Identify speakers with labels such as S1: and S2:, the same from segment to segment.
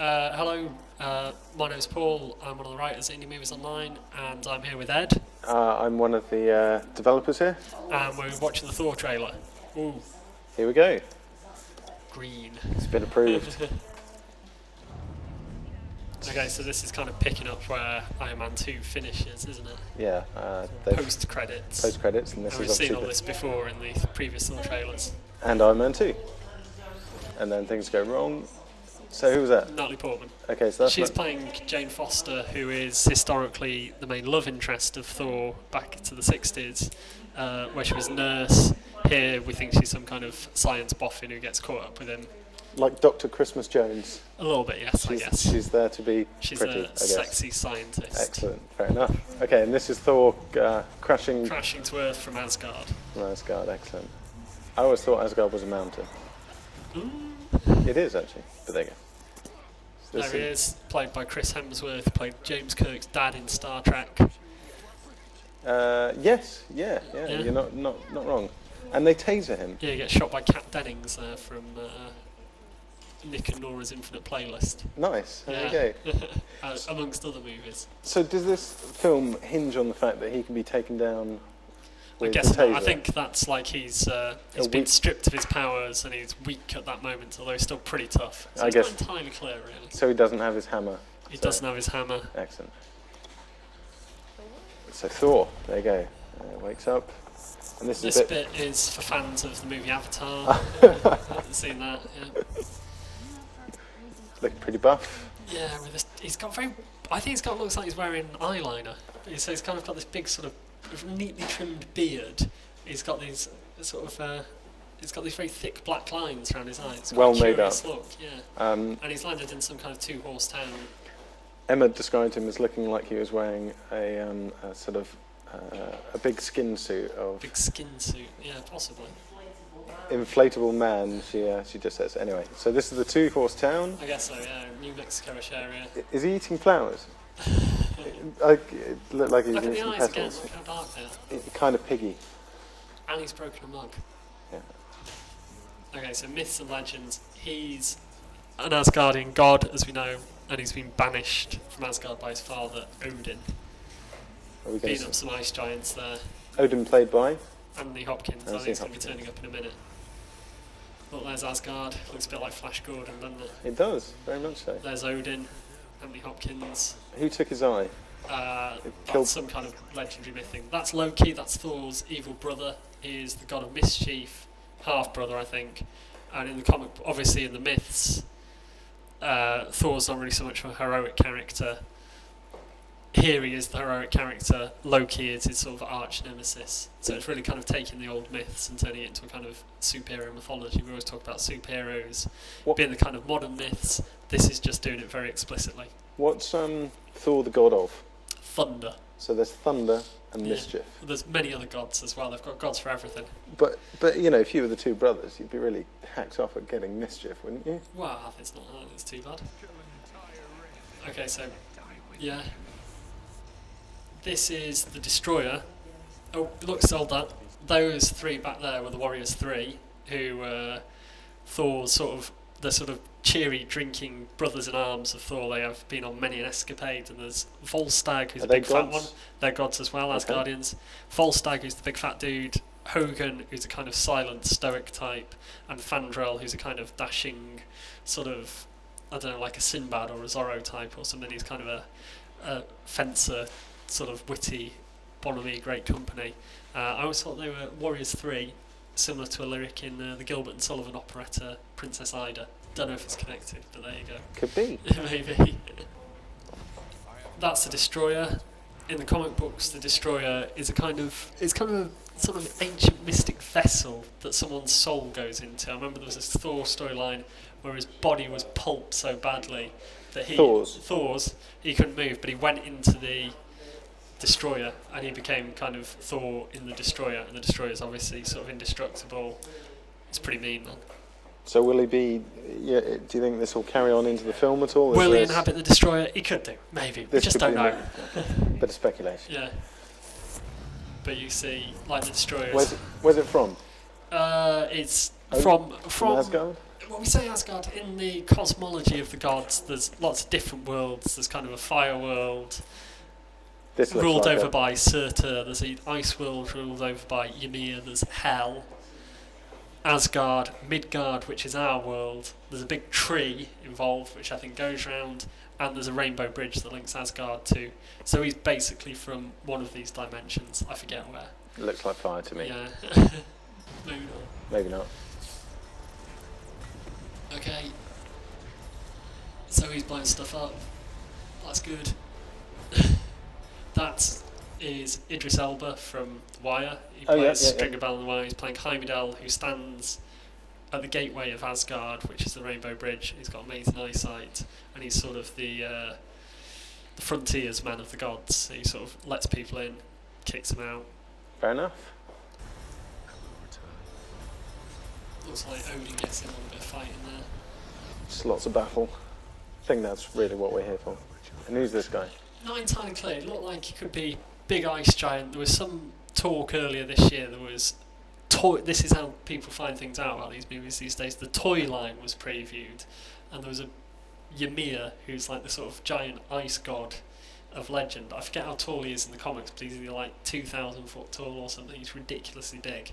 S1: Hello, my name's Paul. I'm one of the writers at Indie Movies Online, and I'm here with Ed.
S2: I'm one of the developers here.
S1: And we're watching the Thor trailer. Ooh,
S2: Here we go.
S1: green.
S2: It's been approved.
S1: Okay, so this is kind of picking up where Iron Man 2 finishes, isn't it?
S2: Yeah. They've
S1: Post credits.
S2: post credits, and this
S1: And
S2: is
S1: we've seen
S2: obviously
S1: all this before in the previous Thor trailers.
S2: and Iron Man 2. And then things go wrong. So who was that?
S1: Natalie Portman.
S2: Okay, so that's
S1: She's
S2: not-
S1: playing Jane Foster, who is historically the main love interest of Thor back to the 60s, where she was a nurse. Here we think she's some kind of science boffin who gets caught up with him.
S2: like Dr. Christmas Jones.
S1: A little bit, yes, I
S2: She's,
S1: guess.
S2: she's there to be
S1: She's
S2: pretty, I
S1: a
S2: guess.
S1: sexy scientist.
S2: Excellent. Fair enough. Okay, and this is Thor crashing
S1: Crashing to Earth from Asgard.
S2: from Asgard. Excellent. I always thought Asgard was a mountain. It is actually, but there you go. So
S1: There
S2: this
S1: he is, played by Chris Hemsworth, played James Kirk's dad in Star Trek.
S2: Yes, yeah,
S1: Yeah.
S2: you're not wrong. And they taser him.
S1: Yeah, he gets shot by Kat Dennings there from Nick and Nora's Infinite Playlist.
S2: Nice. There
S1: Yeah.
S2: you go.
S1: Amongst other movies.
S2: So does this film hinge on the fact that he can be taken down
S1: I
S2: with
S1: guess
S2: the taser?
S1: not. I think that's like he's been
S2: weak-
S1: stripped of his powers and he's weak at that moment, although he's still pretty tough. So
S2: I
S1: it's
S2: guess-
S1: not entirely clear, really.
S2: So he doesn't have his hammer.
S1: He
S2: So-
S1: doesn't have his hammer.
S2: Excellent. So Thor, there you go. Wakes up. And this is
S1: This
S2: a bit...
S1: bit is for fans of the movie Avatar. Haven't seen that, yeah.
S2: Looking pretty buff.
S1: Yeah, with this, he's got very. I think looks like he's wearing eyeliner. So he's kind of got this big sort of neatly trimmed beard. He's got these sort of. He's got these very thick black lines around his eyes. It's quite
S2: Well
S1: a
S2: made
S1: curious
S2: up.
S1: look, yeah.
S2: Um,
S1: And he's landed in some kind of two-horse town.
S2: Emma described him as looking like he was wearing a sort of a big skin suit of
S1: Big skin suit, yeah, possibly.
S2: inflatable man. She just says anyway. So this is the two-horse town.
S1: I guess so, yeah. New Mexico-ish area.
S2: Is he eating flowers? It looked like he was
S1: Look at
S2: eating
S1: the
S2: some
S1: eyes again.
S2: petals.
S1: Look how dark they are.
S2: Kind of piggy.
S1: And he's broken a mug.
S2: Yeah.
S1: Okay, so myths and legends. He's an Asgardian god, as we know, and he's been banished from Asgard by his father, Odin.
S2: Are we going
S1: Beating up some ice giants there.
S2: Odin played by?
S1: Anthony Hopkins, I
S2: Anthony
S1: think he's going to be
S2: Hopkins.
S1: turning up in a minute. Look, there's Asgard. Looks a bit like Flash Gordon, doesn't it?
S2: It does, very much so.
S1: There's Odin, Anthony Hopkins.
S2: Who took his eye? Killed-
S1: That's some kind of legendary myth thing. That's Loki, that's Thor's evil brother. He is the god of mischief, half-brother, I think. And in the comic, obviously in the myths, Thor's not really so much of a heroic character. Here he is the heroic character. Loki is his sort of arch nemesis. So it's really kind of taking the old myths and turning it into a kind of superhero mythology. We always talk about superheroes
S2: What-
S1: being the kind of modern myths. This is just doing it very explicitly.
S2: What's Thor the god of?
S1: Thunder.
S2: So there's thunder and
S1: Yeah.
S2: mischief.
S1: There's many other gods as well. They've got gods for everything.
S2: But you know, if you were the two brothers, you'd be really hacked off at getting mischief, wouldn't you?
S1: Well, it's not. It's too bad. Okay, so yeah, this is the Destroyer. Oh, look, sold that. Those three back there were the Warriors 3, who were Thor's the sort of cheery drinking brothers in arms of Thor. They have been on many an escapade, and there's Volstagg, who's
S2: Are
S1: a
S2: they
S1: big fat
S2: gods?
S1: one. They're gods as well, as
S2: Okay.
S1: Guardians. Volstagg, who's the big fat dude. Hogan, who's a kind of silent, stoic type, and Fandrel, who's a kind of dashing, sort of, I don't know, like a Sinbad or a Zorro type or something. He's kind of a fencer, sort of witty, bonhomie, great company. I always thought they were Warriors 3, similar to a lyric in the Gilbert and Sullivan operetta Princess Ida. Don't know if it's connected, but there you go.
S2: Could be.
S1: Maybe. That's the Destroyer. In the comic books, the Destroyer is a kind of sort of ancient mystic vessel that someone's soul goes into. I remember there was this Thor storyline where his body was pulped so badly that Thor's he couldn't move, but he went into the Destroyer and he became kind of Thor in the Destroyer, and the Destroyer is obviously sort of indestructible. It's pretty mean, man.
S2: So will he be? Yeah, do you think this will carry on into the film at all?
S1: Will he inhabit the Destroyer? He could do, maybe. We
S2: This
S1: just
S2: could
S1: don't
S2: be
S1: know.
S2: Bit of speculation.
S1: Yeah. But you see, like the Destroyers.
S2: Where's it from?
S1: It's
S2: Oh,
S1: from
S2: Asgard.
S1: Well, we say Asgard in the cosmology of the gods. There's lots of different worlds. There's kind of a fire world
S2: This looks
S1: ruled
S2: like
S1: over by Surtur. There's an ice world ruled over by Ymir. There's Hell, Asgard, Midgard, which is our world. There's a big tree involved, which I think goes round, and there's a rainbow bridge that links Asgard to. So he's basically from one of these dimensions. I forget where.
S2: It looks like fire to me.
S1: Yeah. Maybe not.
S2: Maybe not.
S1: Okay. So he's blowing stuff up. That's good. That is Idris Elba from The Wire. He plays Stringer Bell in The Wire. He's playing Heimdall, who stands at the gateway of Asgard, which is the Rainbow Bridge. He's got amazing eyesight, and he's sort of the frontiersman of the gods. So he sort of lets people in, kicks them out.
S2: Fair enough.
S1: Looks like Odin gets in on a bit of fighting there.
S2: Just lots of battle. I think that's really what we're here for. And who's this guy?
S1: Not entirely clear. It looked like he could be big ice giant. There was some talk earlier this year. There was this is how people find things out about these movies these days. The toy line was previewed, and there was a Ymir, who's like the sort of giant ice god of legend. I forget how tall he is in the comics, but he's either like 2,000 foot tall or something. He's ridiculously big.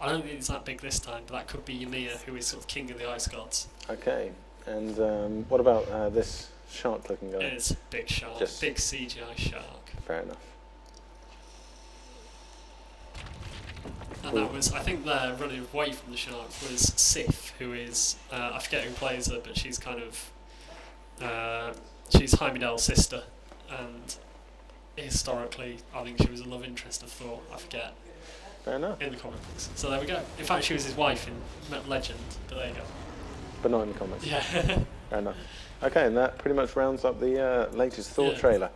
S1: I don't think he's that big this time, but that could be Ymir, who is sort of king of the ice gods.
S2: Okay, and what about this shark-looking guy?
S1: It's a big shark, big CGI shark.
S2: Fair enough.
S1: And that was, I think they're running away from the shark, was Sif, who is, I forget who plays her, but she's kind of, she's Heimdall's sister, and historically, I think she was a love interest of Thor, I forget.
S2: Fair enough.
S1: In the comic books. So there we go. In fact, she was his wife in Legend, but there you go.
S2: But not in the comics.
S1: Yeah.
S2: Fair enough. Okay, and that pretty much rounds up the latest Thor trailer.